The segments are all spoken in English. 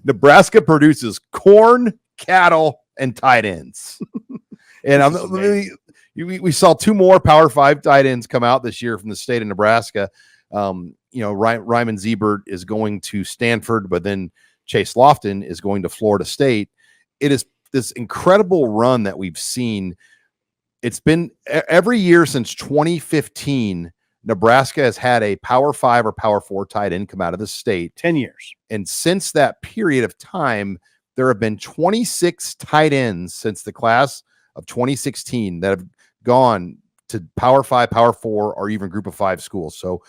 Nebraska produces corn, cattle, and tight ends. And we saw 2 more Power 5 tight ends come out this year from the state of Nebraska. Ryman Ziebert is going to Stanford, but then Chase Lofton is going to Florida State. It is this incredible run that we've seen. It's been every year since 2015. Nebraska has had a Power 5 or Power 4 tight end come out of the state. 10 years. And since that period of time, there have been 26 tight ends since the class of 2016 that have gone to Power 5, Power 4, or even Group of 5 schools. So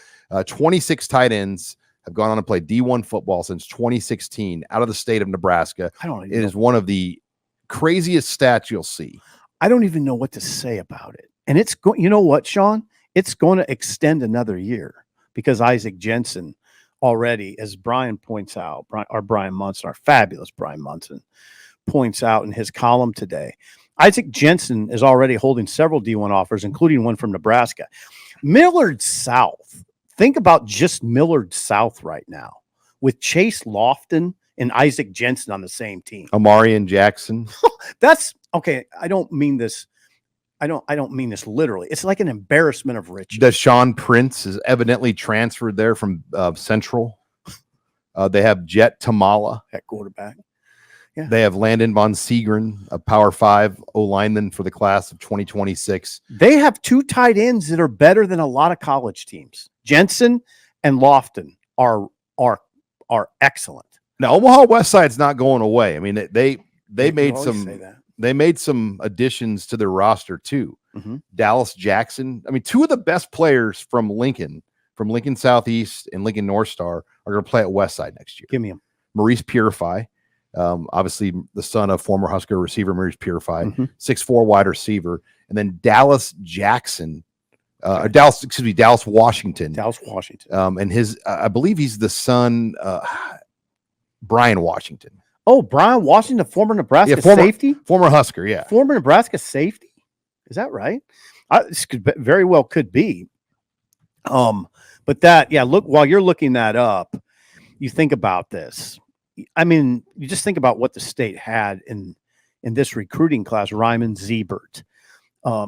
26 tight ends have gone on to play D1 football since 2016 out of the state of Nebraska. It is one of the craziest stats you'll see. I don't even know what to say about it. And it's going, you know what, Sean? It's going to extend another year because Isaac Jensen already, as Brian points out, Brian Munson, our fabulous Brian Munson, points out in his column today, Isaac Jensen is already holding several D1 offers, including one from Nebraska. Millard South. Think about just Millard South right now with Chase Lofton and Isaac Jensen on the same team. Amarian Jackson. That's okay. I don't mean this. I don't mean this literally. It's like an embarrassment of riches. Deshaun Prince is evidently transferred there from Central. They have Jet Tamala at quarterback. Yeah. They have Landon Von Seegren, a Power 5 O-lineman for the class of 2026. They have 2 tight ends that are better than a lot of college teams. Jensen and Lofton are excellent. Now Omaha West Side's not going away. I mean, they made some additions to their roster too. Mm-hmm. Dallas Jackson. I mean, 2 of the best players from Lincoln Southeast and Lincoln North Star are going to play at West Side next year. Give me them. Maurice Purify, obviously the son of former Husker receiver Maurice Purify, 6'4" wide receiver, and then Dallas Jackson, Dallas Washington. Dallas Washington. And his, I believe he's the son, Brian Washington. Oh, Brian Washington, former Nebraska safety? Former Husker, yeah. Former Nebraska safety? Is that right? This very well could be. But that, yeah, look, while you're looking that up, you think about this. I mean, you just think about what the state had in this recruiting class. Ryman Ziebert.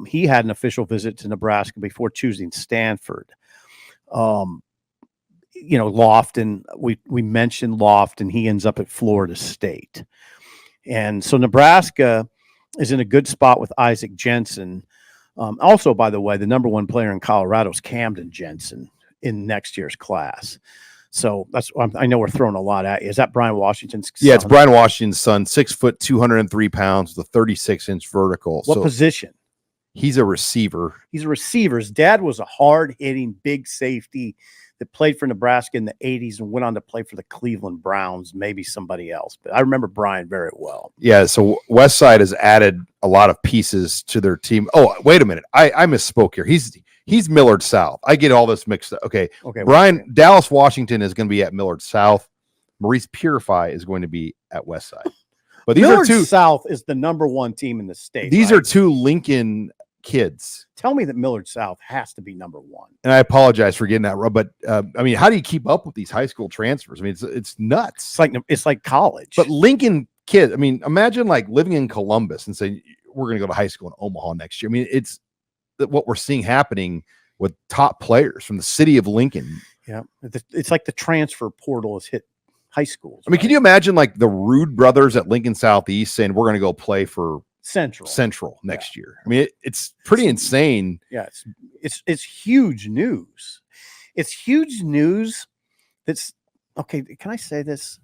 He had an official visit to Nebraska before choosing Stanford. Lofton, we mentioned Lofton. He ends up at Florida State. And so Nebraska is in a good spot with Isaac Jensen. Also, by the way, the number 1 player in Colorado is Camden Jensen in next year's class. So I know we're throwing a lot at you. Is that Brian Washington's son? Yeah, it's Brian Washington's son, 6 foot, 203 pounds with a 36-inch vertical. What position? He's a receiver. He's a receiver. His dad was a hard-hitting big safety that played for Nebraska in the 80s and went on to play for the Cleveland Browns, maybe somebody else. But I remember Brian very well. Yeah, so Westside has added a lot of pieces to their team. Oh, wait a minute. I misspoke here. He's Millard South. I get all this mixed up. Okay. Brian, Dallas Washington is going to be at Millard South. Maurice Purify is going to be at Westside. But these Millard are 2 South is the number 1 team in the state. These are 2 Lincoln kids. Tell me that Millard South has to be number 1. And I apologize for getting that wrong, but I mean, how do you keep up with these high school transfers? I mean, it's nuts. It's like college. But Lincoln kids, I mean, imagine like living in Columbus and saying we're going to go to high school in Omaha next year. I mean, it's what we're seeing happening with top players from the city of Lincoln. Yeah, it's like the transfer portal has hit high schools. I mean, can you imagine like the Rude brothers at Lincoln Southeast saying we're going to go play for Central next year? I mean, it's pretty insane. Yeah, it's huge news. It's huge news. That's okay. Can I say this?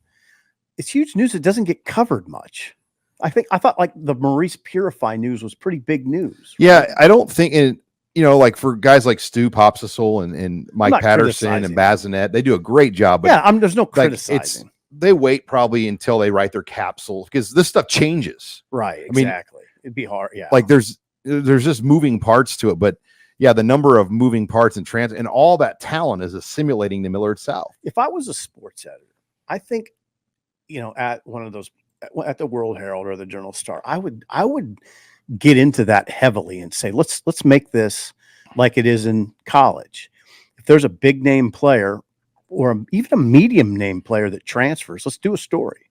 It's huge news that doesn't get covered much. I thought like the Maurice Purify news was pretty big news. Right? Yeah, I don't think like for guys like Stu Popsicle and Mike Patterson and Bazinet, they do a great job. But yeah, there's no criticizing. They wait probably until they write their capsule because this stuff changes. Right. Exactly. It'd be hard. Yeah. Like there's just moving parts to it, but yeah, the number of moving parts and all that talent is assimilating to Millard South. If I was a sports editor, I think, at one of those, at the World Herald or the Journal Star, I would get into that heavily and say, let's make this like it is in college. If there's a big name player or even a medium name player that transfers, let's do a story.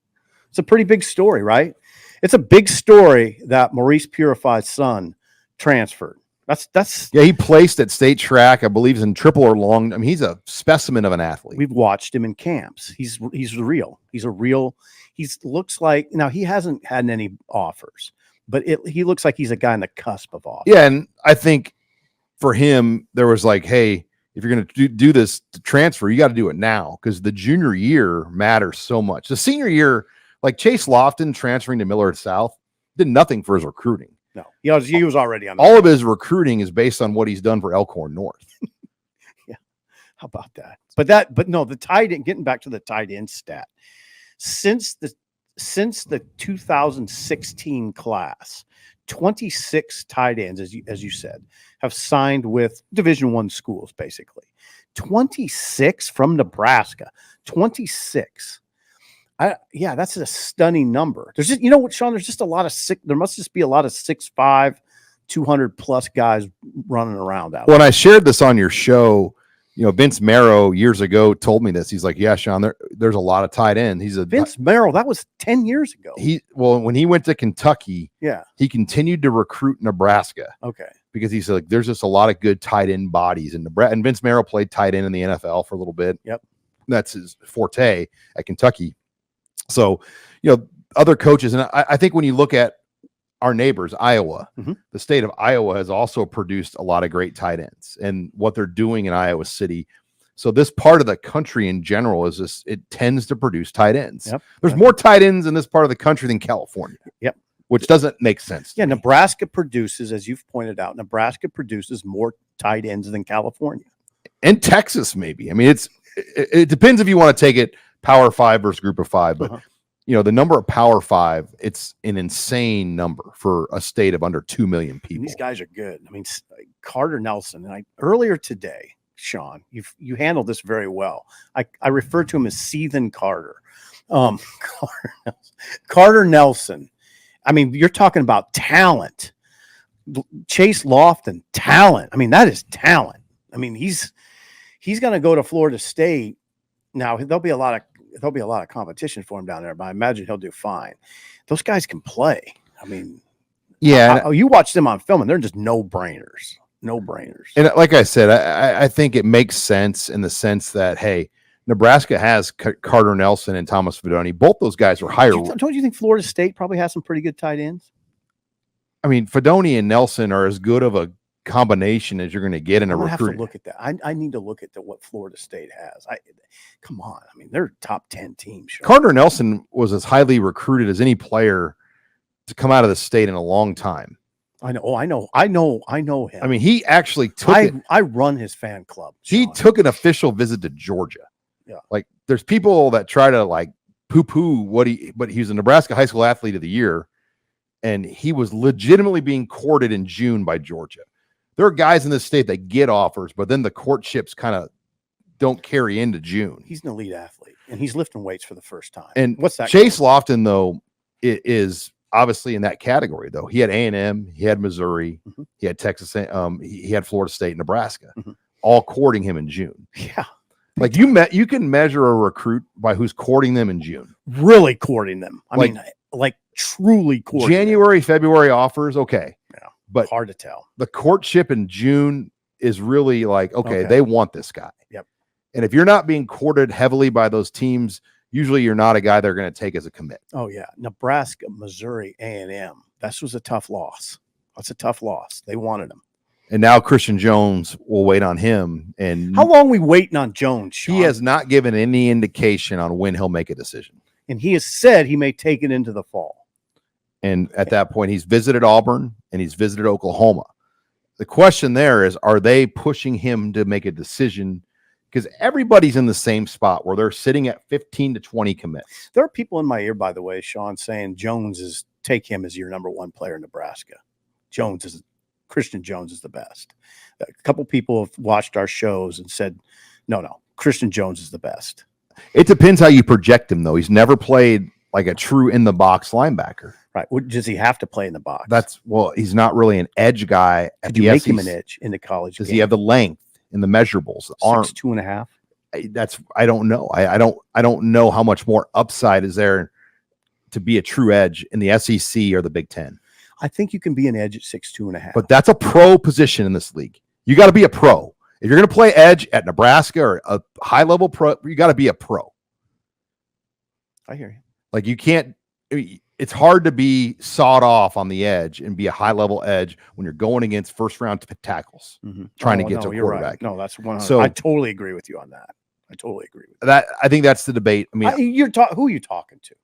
It's a pretty big story, right? It's a big story that Maurice Purify's son transferred. That's Yeah, he placed at state track. I believe he's in triple or long. I mean, he's a specimen of an athlete. We've watched him in camps. He's real. He's a real. He looks like, now he hasn't had any offers, but he looks like he's a guy on the cusp of offers. Yeah, and I think for him, there was like, hey, if you're going to do this transfer, you got to do it now because the junior year matters so much. The senior year, like Chase Lofton transferring to Millard South, did nothing for his recruiting. No, he was already on. All of his recruiting is based on what he's done for Elkhorn North. Yeah, how about that? But no, the tight end. Getting back to the tight end stat, since the 2016 class, 26 tight ends, as you said, have signed with Division I schools, basically. 26 from Nebraska. 26. That's a stunning number. There's just, you know what, Sean? There's just a lot of there must just be a lot of 6'5", 200+ guys running around out. When I shared this on your show, Vince Marrow years ago told me this. He's like, yeah, Sean, there's a lot of tight ends. Vince Marrow, that was 10 years ago. When he went to Kentucky, he continued to recruit Nebraska. Okay. Because he's like, there's just a lot of good tight end bodies in Nebraska. And Vince Marrow played tight end in the NFL for a little bit. Yep. That's his forte at Kentucky. So, other coaches, and I think when you look at our neighbors, Iowa, the state of Iowa has also produced a lot of great tight ends and what they're doing in Iowa City. So this part of the country in general it tends to produce tight ends. Yep. There's more tight ends in this part of the country than California. Yep. Which doesn't make sense. Yeah. Nebraska produces, as you've pointed out, more tight ends than California. And Texas, maybe. I mean, it depends if you want to take it Power 5 versus Group of 5, but the number of Power 5, it's an insane number for a state of under 2 million people. And these guys are good. I mean, Carter Nelson, and earlier today, Sean, you handled this very well. I refer to him as Seethan Carter. Carter Nelson. I mean, you're talking about talent. Chase Lofton, talent. I mean, that is talent. I mean, he's going to go to Florida State. Now, there'll be a lot of competition for him down there, but I imagine he'll do fine. Those guys can play. I mean, you watch them on film, and they're just no-brainers. No-brainers. And like I said, I think it makes sense in the sense that, hey, Nebraska has Carter Nelson and Thomas Fedoni. Both those guys are higher. Don't you think Florida State probably has some pretty good tight ends? I mean, Fedoni and Nelson are as good of a combination as you're going to get in a recruiting. I have to look at that. I need to look at what Florida State has. Come on. I mean, they're a top 10 team. Sure. Carter Nelson was as highly recruited as any player to come out of the state in a long time. I know. Oh, I know him. I mean, he actually took I run his fan club. Sean. He took an official visit to Georgia. Yeah. Like there's people that try to like poo-poo but he was a Nebraska high school athlete of the year, and he was legitimately being courted in June by Georgia. There are guys in this state that get offers, but then the courtships kind of don't carry into June. He's an elite athlete, and he's lifting weights for the first time. And what's that? Chase Lofton, though, is obviously in that category, though. He had A&M, he had Missouri, he had Texas, he had Florida State, Nebraska, all courting him in June. Yeah. Like you can measure a recruit by who's courting them in June. Really courting them. I mean, truly courting January, February offers, okay. Yeah. But hard to tell. The courtship in June is really like, okay, they want this guy. Yep. And if you're not being courted heavily by those teams, usually you're not a guy they're going to take as a commit. Oh, yeah. Nebraska, Missouri, A&M. This was a tough loss. That's a tough loss. They wanted him. And now Christian Jones will wait on him. And how long are we waiting on Jones, Sean? He has not given any indication on when he'll make a decision. And he has said he may take it into the fall. And at that point, he's visited Auburn and he's visited Oklahoma. The question there is, are they pushing him to make a decision? Because everybody's in the same spot where they're sitting at 15 to 20 commits. There are people in my ear, by the way, Sean, saying take him as your number one player in Nebraska. Christian Jones is the best. A couple people have watched our shows and said, no, Christian Jones is the best. It depends how you project him, though. He's never played like a true in-the-box linebacker. Right. Does he have to play in the box? He's not really an edge guy. Could you make him an edge in the college Does he have the length and the measurables? The arm 6'2.5". I don't know. I don't know how much more upside is there to be a true edge in the SEC or the Big Ten. I think you can be an edge at 6'2.5". But that's a pro position in this league. You got to be a pro. If you're going to play edge at Nebraska or a high level pro, you got to be a pro. I hear you. Like you can't. It's hard to be sawed off on the edge and be a high level edge when you're going against first round tackles, trying to get to a quarterback. Right. No, that's 100. So I totally agree with you on that. I totally agree with that. I think that's the debate. I mean, who are you talking to?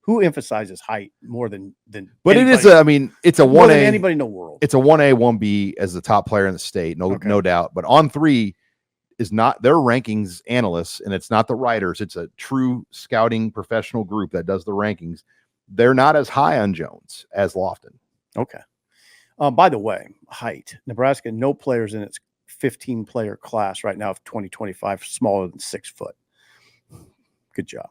Who emphasizes height more than? But anybody, it is. I mean, it's a 1A. Anybody in the world. It's a 1A, 1B as the top player in the state. No doubt. But On3 is not their rankings analysts, and it's not the writers. It's a true scouting professional group that does the rankings. They're not as high on Jones as Lofton. Okay. By the way, height. Nebraska, no players in its 15-player class right now of 2025 smaller than 6 foot. Good job.